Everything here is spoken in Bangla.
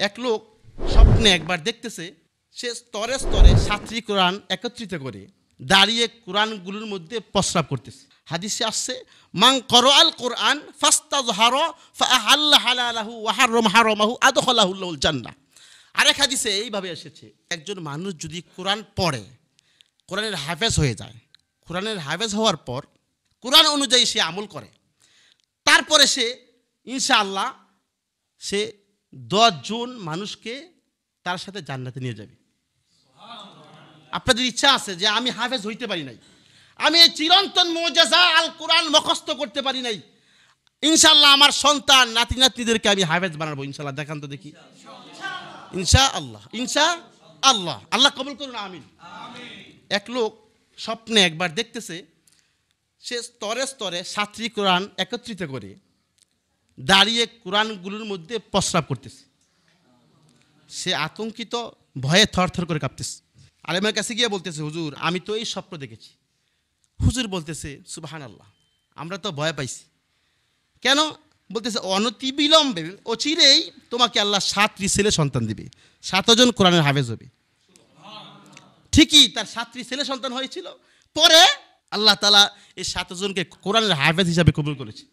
এক লোক স্বপ্নে একবার দেখতেছে সে স্তরে স্তরে সাতটি কোরআন একত্রিত করে দাঁড়িয়ে কোরআনগুলোর মধ্যে প্রস্রাব করতেছে। হাদিসে আসছে, মান করাআল কোরআন ফাস্তাযহারা ফাআহাল্লা হালালাহু ওয়া হারামা হারামাহু আদখালাহুল্লাহুল জান্নাহ। আরেক হাদিসে এইভাবে এসেছে, একজন মানুষ যদি কোরআন পড়ে, কোরআনের হাফেজ হয়ে যায়, কোরআনের হাফেজ হওয়ার পর কোরআন অনুযায়ী সে আমল করে, তারপরে সে ইনশাআল্লাহ সে 10 জন মানুষকে তার সাথে জান্নাতে নিয়ে যাবে। আপনাদের ইচ্ছা আছে যে আমি হাফেজ হইতে পারি নাই, আমি এই চিরন্তন মুজিজা আল কোরআন মুখস্থ করতে পারি নাই, ইনশাআল্লাহ আমার সন্তান নাতি নাতনিদেরকে আমি হাফেজ বানাবো, ইনশাআল্লাহ দেখান তো দেখি। ইনশাআল্লাহ, ইনশাআল্লাহ, আল্লাহ কবুল করুন, আমিন। এক লোক স্বপ্নে একবার দেখতেছে সে স্তরে স্তরে সাতটি কোরআন একত্রিত করে দাঁড়িয়ে কোরআনগুলোর মধ্যে প্রস্রাব করতেছে। সে আতঙ্কিত, ভয়ে থরথর করে কাঁপতেছে। আলেমের কাছে গিয়ে বলতেছে, হুজুর আমি তো এই স্বপ্ন দেখেছি। হুজুর বলতেছে, সুবহানাল্লাহ, আমরা তো ভয় পাইছি। কেন? বলতেছে, অনতি বিলম্বে অচিরেই তোমাকে আল্লাহ 7টি ছেলে সন্তান দিবে, 7 জন কোরআনের হাফেজ হবে। ঠিকই তার 7টি ছেলে সন্তান হয়েছিল, পরে আল্লাহ তাআলা এই 7 জনকে কোরআনের হাফেজ হিসাবে কবুল করেছে।